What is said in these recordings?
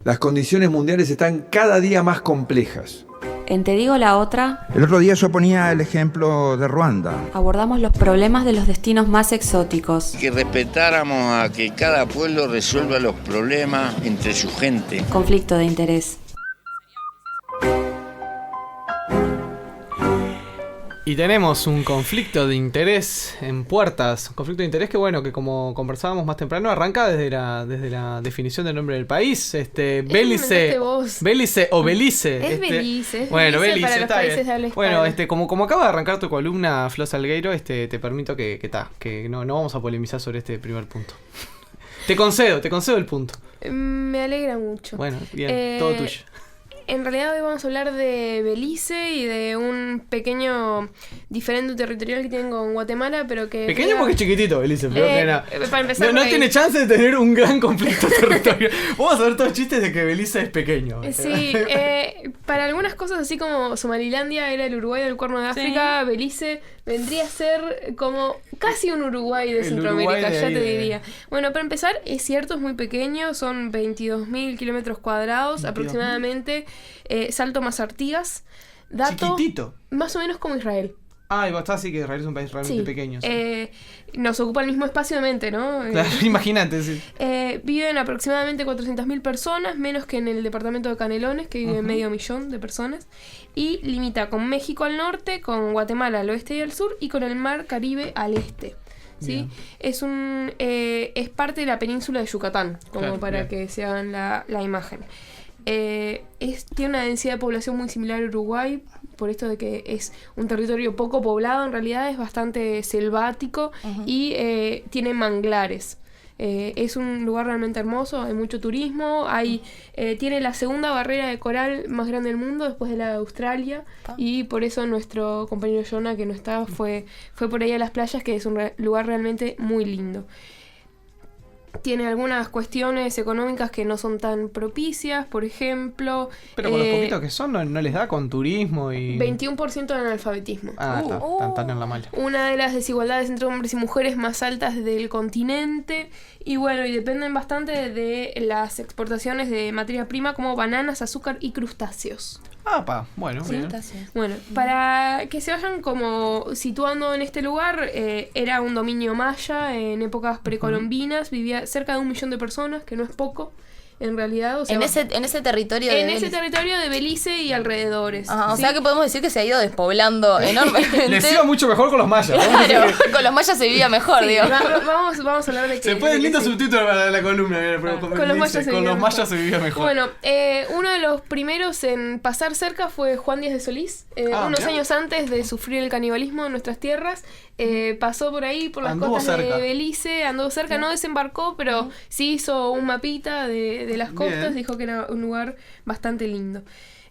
Las condiciones mundiales están cada día más complejas. En Te digo la otra, El otro día yo ponía el ejemplo de Ruanda. abordamos los problemas de los destinos más exóticos. Que respetáramos a que cada pueblo resuelva los problemas entre su gente. Conflicto de interés. Y tenemos un conflicto de interés en puertas. Un conflicto de interés que, bueno, que como conversábamos más temprano, arranca desde la definición del nombre del país. Belice. Belice o Belice. Es Belice. Bueno, Belice para los está países bien. de habla hispana. Bueno, como acaba de arrancar tu columna, Flo Salgueiro, te permito que no vamos a polemizar sobre este primer punto. Te concedo el punto. Me alegra mucho. Bueno, bien, todo tuyo. En realidad hoy vamos a hablar de Belice y de un pequeño diferendo territorial que tienen con Guatemala, pero que... Pequeño porque es chiquitito, Belice. Para empezar, no tiene chance de tener un gran conflicto territorial. Vamos a ver todos chistes de que Belice es pequeño. Sí, para algunas cosas así como Somalilandia era el Uruguay del Cuerno de África, sí. Belice vendría a ser como casi un Uruguay de Centroamérica, Uruguay de ya ahí, te diría. Bueno, para empezar, es cierto, es muy pequeño, son 22.000 kilómetros cuadrados aproximadamente. Salto más Artigas. Dato chiquitito. Más o menos como Israel. Ah, y vos estás así que Israel es un país realmente pequeño. Sí. Nos ocupa el mismo espacio de mente, ¿no? Claro, imagínate, sí. Viven aproximadamente 400.000 personas, menos que en el departamento de Canelones, que vive 500.000 de personas. Y limita con México al norte, con Guatemala al oeste y al sur, y con el mar Caribe al este. ¿Sí? Es parte de la península de Yucatán, como claro, para que se hagan la imagen. Tiene una densidad de población muy similar a Uruguay, por esto de que es un territorio poco poblado, en realidad es bastante selvático y tiene manglares. Es un lugar realmente hermoso, hay mucho turismo, tiene la segunda barrera de coral más grande del mundo después de la de Australia, y por eso nuestro compañero Jonah, que no estaba, fue por ahí a las playas, que es un lugar realmente muy lindo. Tiene algunas cuestiones económicas que no son tan propicias, por ejemplo... Pero con los poquitos que son, no les da con turismo y... 21% de analfabetismo. Están en la mala. Una de las desigualdades entre hombres y mujeres más altas del continente. Y bueno, y dependen bastante de las exportaciones de materia prima como bananas, azúcar y crustáceos. Bueno, ¿sí? Bien. Bueno, para que se vayan como situando en este lugar, era un dominio maya en épocas precolombinas, vivía cerca de 1 millón de personas, que no es poco. En realidad, o sea, en ese territorio de Belice y alrededores. O sea que podemos decir que se ha ido despoblando enormemente. Les iba mucho mejor con los mayas. Claro, con los mayas se vivía mejor, digo. Vamos a hablar de que... Se puede lindo subtítulo para la columna. Con los mayas se vivía mejor. Bueno, uno de los primeros en pasar cerca fue Juan Díaz de Solís. Unos años antes de sufrir el canibalismo en nuestras tierras, pasó por ahí, por las costas de Belice, anduvo cerca, no desembarcó, pero sí hizo un mapita de las costas. Bien. Dijo que era un lugar bastante lindo.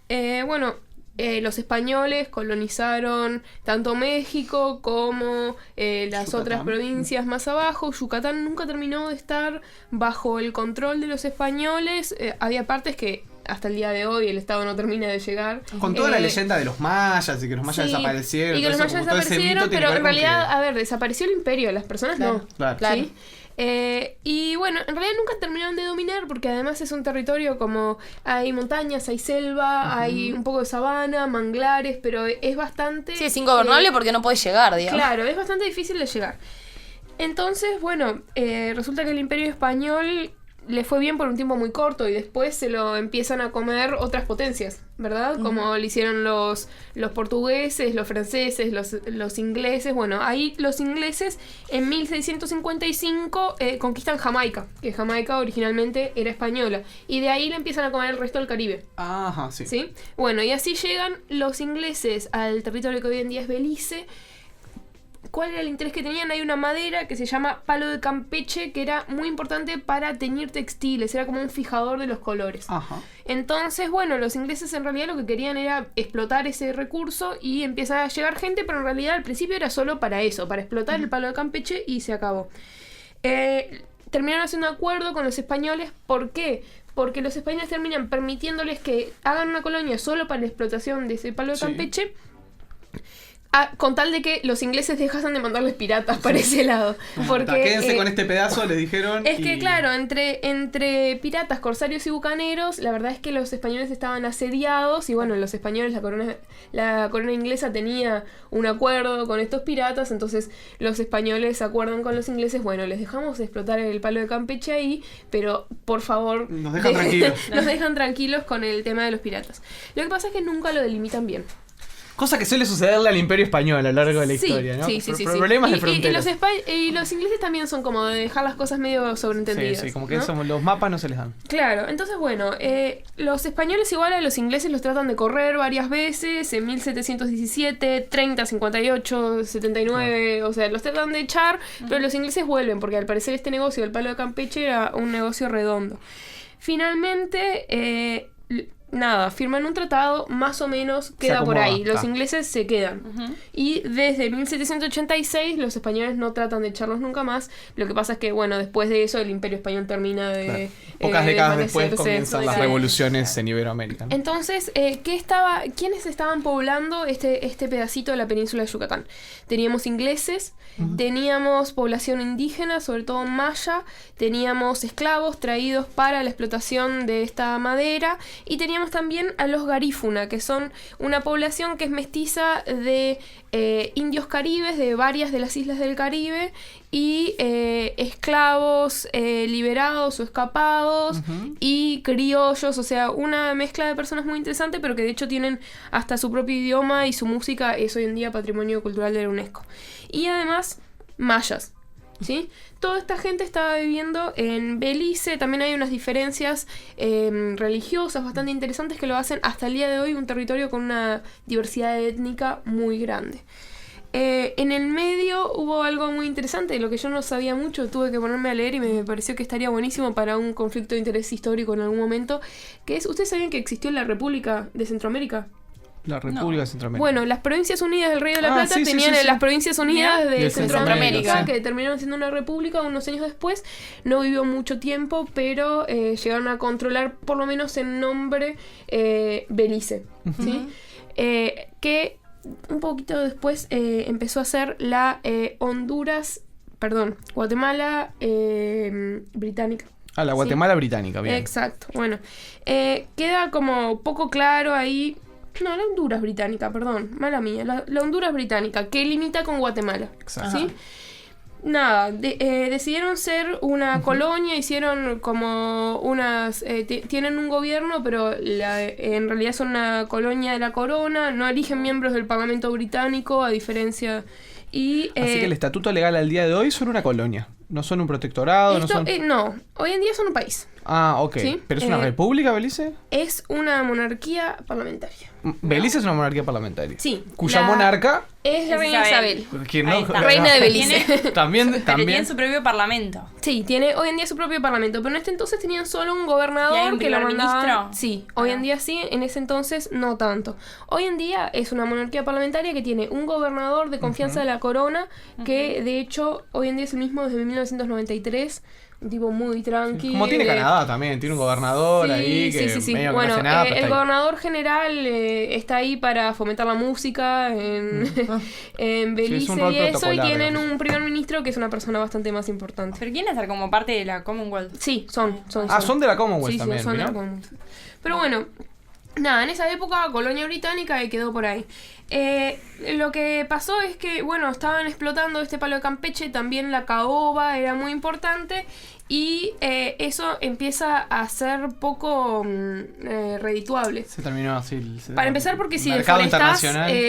Los españoles colonizaron tanto México como las Yucatán. Otras provincias más abajo. Yucatán nunca terminó de estar bajo el control de los españoles. Había partes que hasta el día de hoy el Estado no termina de llegar. Con toda la leyenda de los mayas y que los mayas desaparecieron. Y que los mayas desaparecieron, pero en realidad, desapareció el imperio, las personas no. Claro. ¿Sí? Y bueno, en realidad nunca terminaron de dominar, porque además es un territorio como hay montañas, hay selva, hay un poco de sabana, manglares, pero es bastante... Sí, es ingobernable porque no puedes llegar, digamos. Claro, es bastante difícil de llegar. Entonces, bueno, resulta que el Imperio Español le fue bien por un tiempo muy corto y después se lo empiezan a comer otras potencias, ¿verdad? Como lo hicieron los portugueses, los franceses, los ingleses. Bueno, ahí los ingleses en 1655 conquistan Jamaica, que Jamaica originalmente era española, y de ahí le empiezan a comer el resto del Caribe. Ajá, sí. ¿Sí? Bueno, y así llegan los ingleses al territorio que hoy en día es Belice. ¿Cuál era el interés que tenían? Hay una madera que se llama palo de Campeche, que era muy importante para teñir textiles, era como un fijador de los colores. Ajá. Entonces, bueno, los ingleses en realidad lo que querían era explotar ese recurso y empieza a llegar gente, pero en realidad al principio era solo para eso, para explotar el palo de Campeche, y se acabó. Terminaron haciendo un acuerdo con los españoles. ¿Por qué? Porque los españoles terminan permitiéndoles que hagan una colonia solo para la explotación de ese palo de Campeche. con tal de que los ingleses dejasen de mandarles piratas para ese lado. Porque quédense con este pedazo, les dijeron. Es que claro, entre piratas, corsarios y bucaneros, la verdad es que los españoles estaban asediados y bueno, los españoles, la corona inglesa tenía un acuerdo con estos piratas, entonces los españoles acuerdan con los ingleses, bueno, les dejamos explotar el palo de Campeche ahí, pero por favor nos dejan tranquilos. Nos dejan tranquilos con el tema de los piratas. Lo que pasa es que nunca lo delimitan bien. Cosa que suele sucederle al Imperio Español a lo largo de la historia, ¿no? Sí. Problemas de fronteras. Y los ingleses también son como de dejar las cosas medio sobreentendidas. Sí, como que ¿no? los mapas no se les dan. Claro, entonces bueno, los españoles igual a los ingleses los tratan de correr varias veces, en 1717, 30, 58, 79, o sea, los tratan de echar, pero los ingleses vuelven, porque al parecer este negocio del palo de Campeche era un negocio redondo. Finalmente, firman un tratado, más o menos queda por ahí. Los ingleses se quedan. Y desde 1786 los españoles no tratan de echarlos nunca más. Lo que pasa es que, bueno, después de eso el Imperio Español termina de... Pocas décadas después desvanecerse. comienzan las revoluciones en Iberoamérica, ¿no? Entonces, ¿quiénes estaban poblando este pedacito de la península de Yucatán? Teníamos ingleses, teníamos población indígena, sobre todo maya, teníamos esclavos traídos para la explotación de esta madera y teníamos también a los garífuna, que son una población que es mestiza de indios caribes de varias de las islas del Caribe y esclavos liberados o escapados y criollos, o sea, una mezcla de personas muy interesante, pero que de hecho tienen hasta su propio idioma y su música es hoy en día patrimonio cultural de la UNESCO. Y además, mayas. ¿Sí? Toda esta gente estaba viviendo en Belice. También hay unas diferencias religiosas bastante interesantes que lo hacen hasta el día de hoy un territorio con una diversidad étnica muy grande. En el medio hubo algo muy interesante, lo que yo no sabía mucho, tuve que ponerme a leer y me pareció que estaría buenísimo para un conflicto de interés histórico en algún momento, que es, ¿ustedes sabían que existió la República de Centroamérica? La República de Centroamérica. Bueno, las Provincias Unidas del Río de la Plata tenían las Provincias Unidas de Centroamérica, que terminaron siendo una república unos años después. No vivió mucho tiempo, pero llegaron a controlar, por lo menos en nombre, Belice. ¿Sí? Que un poquito después empezó a ser la Guatemala británica. Ah, la Guatemala británica, bien. Exacto, bueno. Queda como poco claro ahí. No, la Honduras británica, perdón, mala mía. La Honduras británica, que limita con Guatemala. Exacto. ¿Sí? Nada, decidieron ser una colonia, hicieron como unas... tienen un gobierno, pero en realidad son una colonia de la corona, no eligen miembros del Parlamento británico, a diferencia... Así que el estatuto legal al día de hoy son una colonia, no son un protectorado, no, hoy en día son un país. Ah, ok. ¿Sí? ¿Pero es una república, Belice? Es una monarquía parlamentaria. Belice es una monarquía parlamentaria. Sí. Cuya monarca es la reina Isabel. Reina de Belice. También. Tiene su propio parlamento. Sí, tiene hoy en día su propio parlamento, pero en este entonces tenían solo un gobernador. ¿Y hay un que lo mandaba. ministro? Sí, hoy en día sí, en ese entonces no tanto. Hoy en día es una monarquía parlamentaria que tiene un gobernador de confianza de la corona, que de hecho hoy en día es el mismo desde 1993. Un tipo muy tranqui. Como tiene Canadá también, tiene un gobernador ahí que medio que bueno, no hace nada, el gobernador general está ahí para fomentar la música en Belice y eso, y tienen un primer ministro que es una persona bastante más importante. ¿Pero quieren estar como parte de la Commonwealth? Sí, son. Son de la Commonwealth también, son de la Commonwealth. Pero bueno, nada, en esa época colonia británica y quedó por ahí. Lo que pasó es que, bueno, estaban explotando este palo de Campeche, también la caoba era muy importante y eso empieza a ser poco redituable. Se terminó así. Para empezar, porque si deforestás,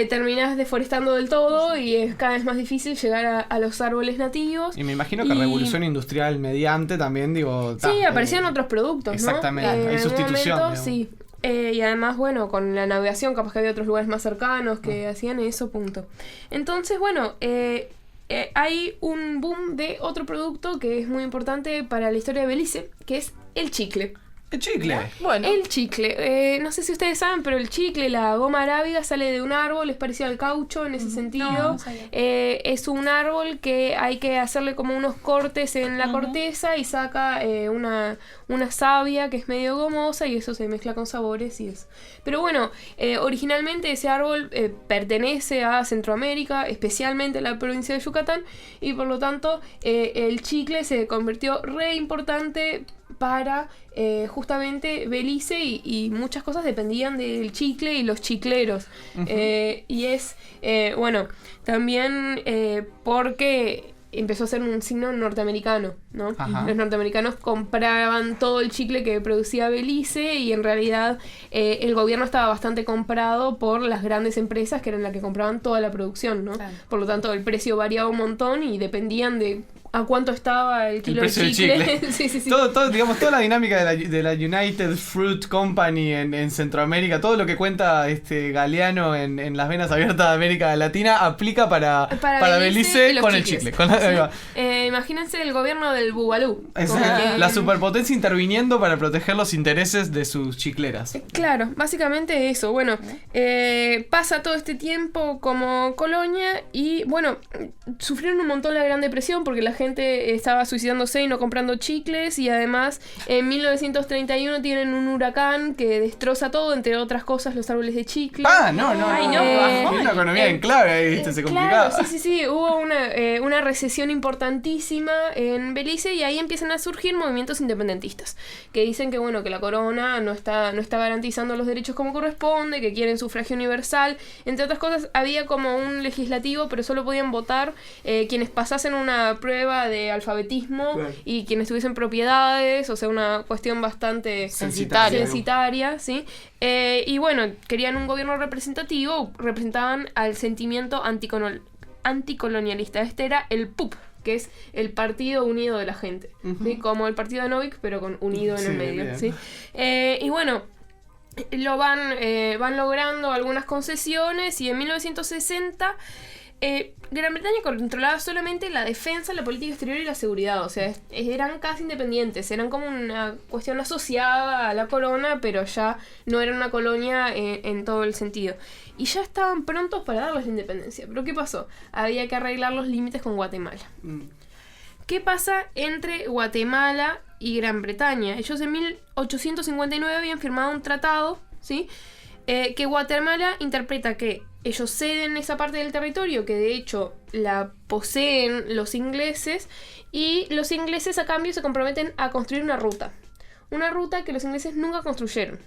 terminás deforestando del todo y es cada vez más difícil llegar a los árboles nativos. Y me imagino que revolución industrial mediante también, sí, aparecían otros productos, exactamente, ¿no? hay sustitución. Momento, sí. Y además, bueno, con la navegación capaz que había otros lugares más cercanos que hacían eso, punto. Entonces, bueno, hay un boom de otro producto que es muy importante para la historia de Belice, que es el chicle. El chicle. Bueno. El chicle. No sé si ustedes saben, pero el chicle, la goma arábiga, sale de un árbol, es parecido al caucho en ese sentido. No sabía. Es un árbol que hay que hacerle como unos cortes en la corteza y saca una savia que es medio gomosa y eso se mezcla con sabores y eso. Pero bueno, originalmente ese árbol pertenece a Centroamérica, especialmente a la provincia de Yucatán, y por lo tanto el chicle se convirtió re importante para justamente Belice y muchas cosas dependían del chicle y los chicleros. Y es, bueno, también porque empezó a ser un signo norteamericano, ¿no? Ajá. Los norteamericanos compraban todo el chicle que producía Belice y en realidad el gobierno estaba bastante comprado por las grandes empresas que eran las que compraban toda la producción, ¿no? Claro. Por lo tanto, el precio variaba un montón y dependían de a cuánto estaba el kilo precio de del chicle. chicle. Sí. Todo, digamos, toda la dinámica de la United Fruit Company en Centroamérica, todo lo que cuenta Galeano en las venas abiertas de América Latina aplica para Belice y Belice los con el chicles. chicle. Ahí va. Imagínense el gobierno del Bubalú. La superpotencia interviniendo para proteger los intereses de sus chicleras. Claro, básicamente eso. Bueno, pasa todo este tiempo como colonia y bueno, sufrieron un montón la Gran Depresión porque la gente estaba suicidándose y no comprando chicles y además en 1931 tienen un huracán que destroza todo, entre otras cosas los árboles de chicle. No. Ay, no, Tiene una economía en clave ahí, ¿viste? Se complicaba. Claro, sí, hubo una recesión importantísima en Belice y ahí empiezan a surgir movimientos independentistas que dicen que bueno, que la corona no está garantizando los derechos como corresponde, que quieren sufragio universal, entre otras cosas. Había como un legislativo, pero solo podían votar quienes pasasen una prueba de alfabetismo y quienes tuviesen propiedades, o sea, una cuestión bastante censitaria, ¿sí? Y bueno, querían un gobierno representativo, representaban al sentimiento anticolonialista. Este era el PUP, que es el Partido Unido de la Gente, ¿sí? Como el partido de Novik, pero con unido en el medio, bien. ¿sí? Y bueno, lo van logrando algunas concesiones y en 1960 Gran Bretaña controlaba solamente la defensa, la política exterior y la seguridad, o sea, eran casi independientes, eran como una cuestión asociada a la corona, pero ya no era una colonia en todo el sentido. Y ya estaban prontos para darles la independencia. Pero ¿qué pasó? Había que arreglar los límites con Guatemala. ¿Qué pasa entre Guatemala y Gran Bretaña? Ellos en 1859 habían firmado un tratado, ¿sí? Que Guatemala interpreta que ellos ceden esa parte del territorio, que de hecho la poseen los ingleses, y los ingleses a cambio se comprometen a construir una ruta que los ingleses nunca construyeron,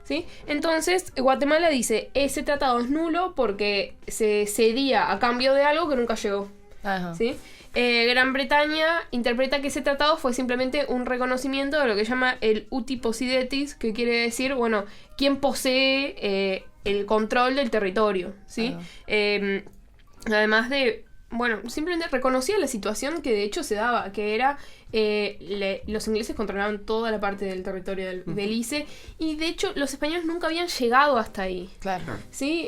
¿sí? Entonces Guatemala dice, ese tratado es nulo porque se cedía a cambio de algo que nunca llegó, ¿sí? Gran Bretaña interpreta que ese tratado fue simplemente un reconocimiento de lo que llama el uti possidetis, que quiere decir, bueno, quién posee el control del territorio, ¿sí? Además de, bueno, simplemente reconocía la situación que de hecho se daba, que era los ingleses controlaban toda la parte del territorio del Belice y de hecho los españoles nunca habían llegado hasta ahí. Claro. ¿Sí?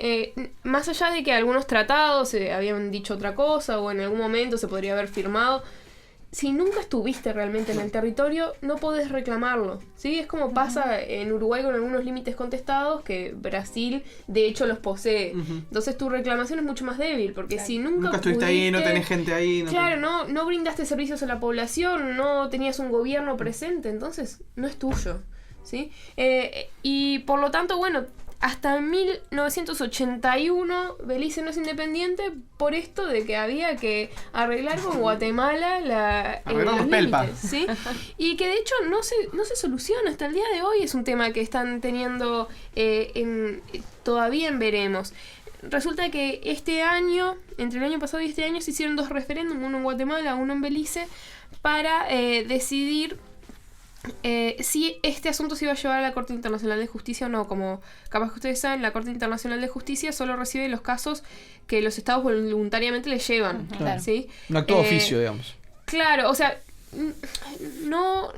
Más allá de que algunos tratados habían dicho otra cosa o en algún momento se podría haber firmado, si nunca estuviste realmente en el territorio, no podés reclamarlo, ¿sí? Es como pasa en Uruguay con algunos límites contestados, que Brasil, de hecho, los posee. Entonces tu reclamación es mucho más débil, porque si nunca estuviste ahí, no tenés gente ahí. Claro, no brindaste servicios a la población, no tenías un gobierno presente, entonces no es tuyo, ¿sí? Y por lo tanto, bueno, hasta 1981 Belice no es independiente por esto de que había que arreglar con Guatemala los límites, ¿sí? Y que de hecho no se soluciona hasta el día de hoy, es un tema que están teniendo todavía en veremos. Resulta que este año, entre el año pasado y este año, se hicieron 2 referéndums, uno en Guatemala, uno en Belice, para decidir si este asunto se iba a llevar a la Corte Internacional de Justicia o no. Como capaz que ustedes saben, la Corte Internacional de Justicia solo recibe los casos que los estados voluntariamente le llevan, ¿sí? Un acto de oficio, digamos. Claro, o sea, no...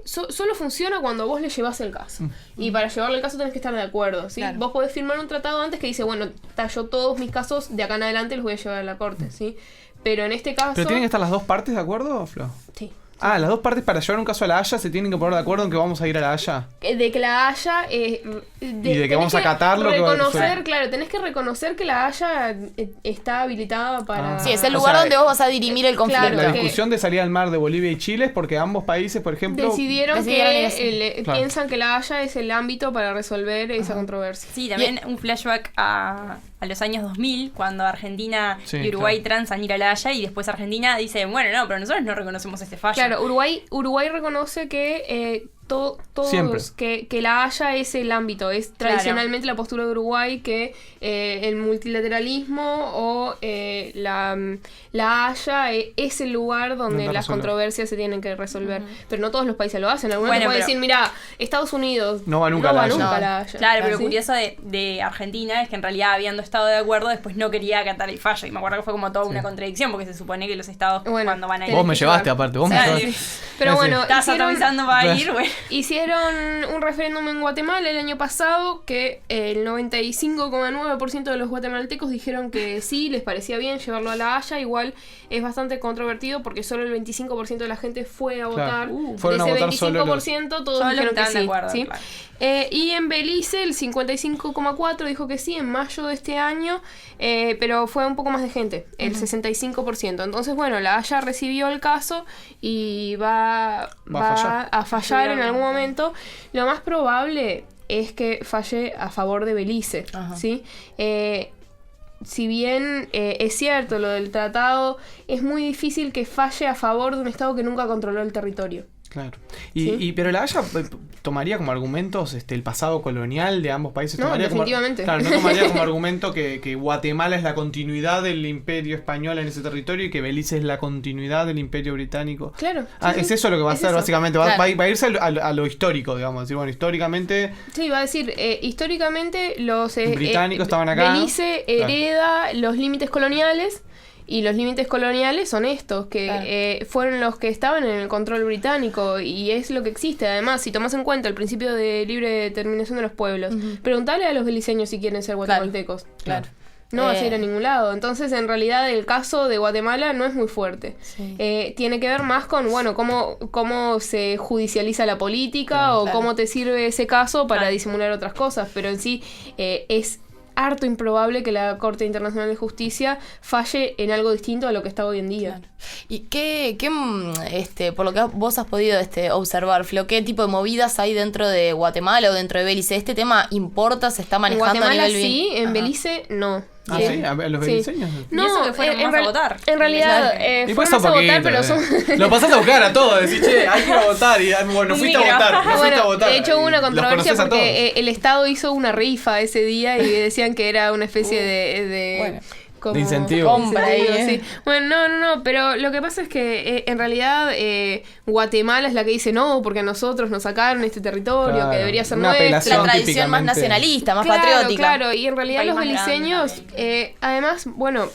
solo funciona cuando vos le llevás el caso. Y para llevarle el caso tenés que estar de acuerdo, ¿sí? Vos podés firmar un tratado antes que dice, bueno, yo todos mis casos de acá en adelante los voy a llevar a la Corte, ¿sí? Pero en este caso... ¿Pero tienen que estar las dos partes de acuerdo, Flo? Sí. Ah, las dos partes para llevar un caso a la Haya se tienen que poner de acuerdo en que vamos a ir a la Haya. De que la Haya... Y de que vamos a acatar lo que va a reconocer, claro, tenés que reconocer que la Haya está habilitada para... Sí, es el lugar donde vos vas a dirimir el conflicto. Claro, La discusión de salida al mar de Bolivia y Chile es porque ambos países, por ejemplo... Decidieron ir que Claro. piensan que la Haya es el ámbito para resolver esa controversia. Sí, también un flashback a los años 2000, cuando Argentina Sí, y Uruguay claro. transan ir a la Haya y después Argentina dice, bueno, no, pero nosotros no reconocemos este fallo. Claro, Uruguay reconoce que todos Siempre. que la Haya es el ámbito, es tradicionalmente la postura de Uruguay que el multilateralismo o la Haya es el lugar donde Donde las resolver. controversias se tienen que resolver. Pero no todos los países lo hacen. Algunos Bueno, pueden pero- decir, mira, Estados Unidos No va nunca a la Haya. a la Haya. Claro, pero lo ¿Sí? curioso de Argentina es que en realidad habiendo estado de acuerdo, después no quería acatar el fallo. Y me acuerdo que fue como toda una contradicción, porque se supone que los estados Bueno, cuando van a ir... Vos me llevaste aparte, vos me Claro, llevaste. Pero Sí. bueno, Estás atomizando para ir, bueno. hicieron un referéndum en Guatemala el año pasado que el 95,9% de los guatemaltecos dijeron que sí, les parecía bien llevarlo a la Haya. Igual es bastante controvertido porque solo el 25% de la gente fue a votar. Fueron a De ese votar solo 25% todos Solo dijeron que estaban de sí. acuerdo, ¿sí? claro. Y en Belice el 55,4% dijo que sí en mayo de este año, pero fue un poco más de gente, el 65%. Entonces, bueno, la Haya recibió el caso y va a fallar en algún momento. Lo más probable es que falle a favor de Belice, ¿sí? Si bien es cierto lo del tratado, es muy difícil que falle a favor de un Estado que nunca controló el territorio. Claro. ¿Sí? Pero la Haya tomaría como argumentos el pasado colonial de ambos países. No, Tomaría definitivamente. Claro, no tomaría como argumento que Guatemala es la continuidad del imperio español en ese territorio y que Belice es la continuidad del imperio británico. Claro. Es eso lo que va a Es hacer, eso. básicamente. Claro. Va a irse a lo histórico, digamos. Decir, bueno, históricamente... Sí, va a decir, históricamente los Británicos estaban acá. Belice hereda los límites coloniales. Y los límites coloniales son estos, que fueron los que estaban en el control británico y es lo que existe. Además, si tomas en cuenta el principio de libre determinación de los pueblos, preguntale a los beliceños si quieren ser guatemaltecos. Claro. No vas a ir a ningún lado. Entonces, en realidad, el caso de Guatemala no es muy fuerte. Sí. Tiene que ver más con, bueno, cómo se judicializa la política o claro. cómo te sirve ese caso para disimular otras cosas. Pero en sí es harto improbable que la Corte Internacional de Justicia falle en algo distinto a lo que está hoy en día. Claro. ¿Y qué por lo que vos has podido observar, Flo, qué tipo de movidas hay dentro de Guatemala o dentro de Belice? ¿Este tema importa, se está En manejando Guatemala a nivel sí, en Ajá. Belice no. Ah, sí, a los Sí. beliceños. No, eso que fueron más a votar. En realidad, Y fueron pues un más a votar, poquito, pero son... Lo pasás a buscar a todos, decís, che, hay que ir a votar. Y bueno, fuiste a Mira. votar, no fuiste Bueno, a votar. de hecho hubo una Y los controversia conocés a porque todos. el Estado hizo una rifa ese día y decían que era una especie de Bueno. como- De incentivo. Compra ahí, sí. Bueno, no, pero lo que pasa es que en realidad Guatemala es la que dice no, porque a nosotros nos sacaron este territorio Claro, que debería ser una nuestro. apelación La tradición más típicamente- nacionalista, más Claro, patriótica. claro, y en realidad País los más grande beliceños, además, bueno,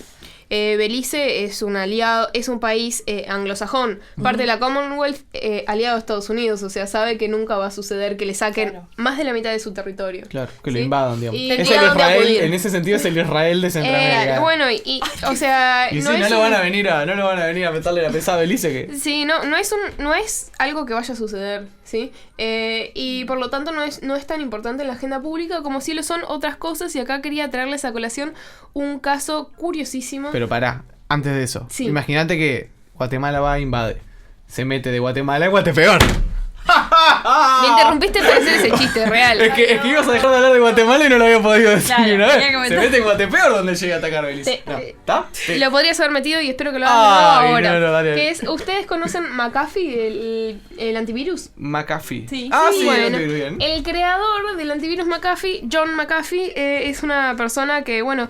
Belice es un aliado, es un país anglosajón, parte de la Commonwealth, aliado a Estados Unidos, o sea, sabe que nunca va a suceder que le saquen Claro. más de la mitad de su territorio. Claro, que lo ¿Sí? invadan, digamos. Y Es el tendría dónde Israel, acudir. en ese sentido es el Israel de Centroamérica. Bueno, o sea, y sí, no no es lo un- van a venir a meterle la pesada a Belice que... Sí, no es algo que vaya a suceder, ¿sí? Y por lo tanto no es tan importante en la agenda pública como sí lo son otras cosas, y acá quería traerles a colación un caso curiosísimo. Pero pará, antes de eso, Sí. imagínate que Guatemala va a invadir. Se mete de Guatemala a Guatepeor. Me interrumpiste para hacer ese chiste real. Es que ibas a dejar de hablar de Guatemala y no lo había podido decir Claro, ni una tenía vez. que Se meter. mete en Guatepeor donde llega a atacar Belice. No, ¿está? Sí. Lo podrías haber metido y espero que lo Ay, hagas ahora. no, dale. Que es, ¿ustedes conocen McAfee, el antivirus? McAfee. Sí. Ah, Sí, sí, bueno, bien. el creador del antivirus McAfee, John McAfee, es una persona que, bueno,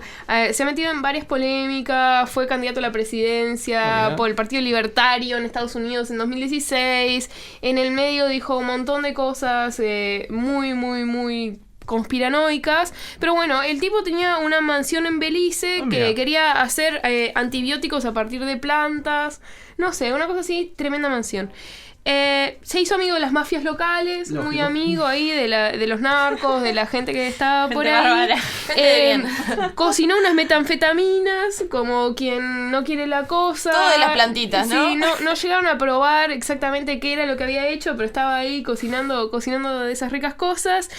se ha metido en varias polémicas, fue candidato a la presidencia mira. por el Partido Libertario en Estados Unidos en 2016, en el medio dijo un montón de cosas muy conspiranoicas. Pero bueno, el tipo tenía una mansión en Belice que quería hacer antibióticos a partir de plantas. No sé, una cosa así, tremenda mansión. Se hizo amigo de las mafias locales, lógico, muy amigo ahí de los narcos, de la gente que estaba por ahí. Cocinó unas metanfetaminas, como quien no quiere la cosa. Todo de las plantitas, ¿no? Sí, no llegaron a probar exactamente qué era lo que había hecho, pero estaba ahí cocinando de esas ricas cosas.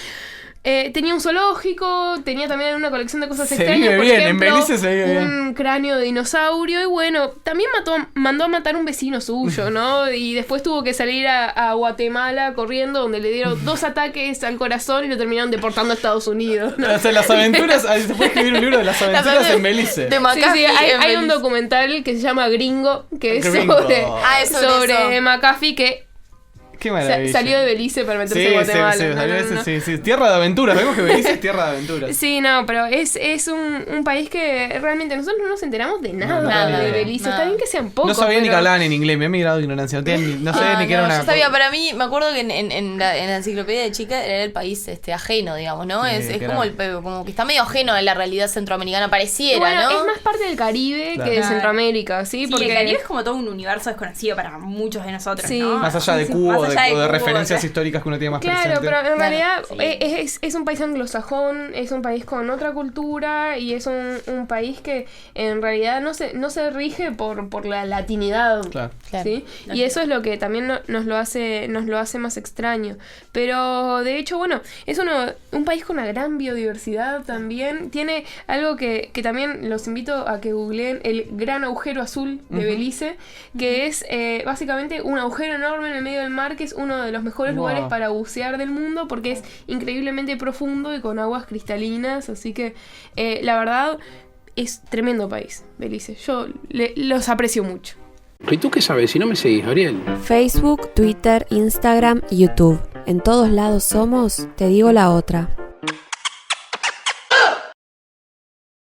Tenía un zoológico, tenía también una colección de cosas extrañas, por ejemplo, en Belice se vive un cráneo de dinosaurio, y bueno, también mandó a matar un vecino suyo, ¿no? Y después tuvo que salir a Guatemala corriendo, donde le dieron 2 ataques al corazón y lo terminaron deportando a Estados Unidos, ¿no? O sea, las aventuras, se puede escribir un libro de las aventuras en Belice. De McAfee, sí, hay un documental que se llama Gringo, que es sobre McAfee, que qué maravilla. Salió de Belice para meterse en Guatemala. Sí. Tierra de aventuras. Vemos que Belice es tierra de aventuras. Sí, no, pero es un país que realmente nosotros no nos enteramos de nada de Belice. Está bien que sean pocos. No sabía ni que hablaban en inglés. Me he migrado de ignorancia. No sabía ni que era una... Yo sabía, para mí, me acuerdo que en la enciclopedia de chica era el país ajeno, digamos, ¿no? Sí, es como que está medio ajeno a la realidad centroamericana, pareciera, bueno, ¿no? Es más parte del Caribe que de Centroamérica, ¿sí? Porque el Caribe es como todo un universo desconocido para muchos de nosotros, ¿no? Más allá de Cuba o de referencias históricas que uno tiene más presente. Claro, pero en realidad es un país anglosajón, es un país con otra cultura, y es un país que en realidad no se rige por la latinidad. Claro. ¿Sí? Y eso es lo que también nos lo hace más extraño. Pero de hecho, bueno, es un país con una gran biodiversidad también. Tiene algo que también los invito a que googleen, el Gran Agujero Azul de Belice, que es básicamente un agujero enorme en el medio del mar, que es uno de los mejores lugares para bucear del mundo, porque es increíblemente profundo y con aguas cristalinas. Así que la verdad es tremendo país, Belice. Yo los aprecio mucho. ¿Y tú qué sabes? Si no me seguís, Ariel. Facebook, Twitter, Instagram y YouTube. En todos lados somos Te Digo la Otra.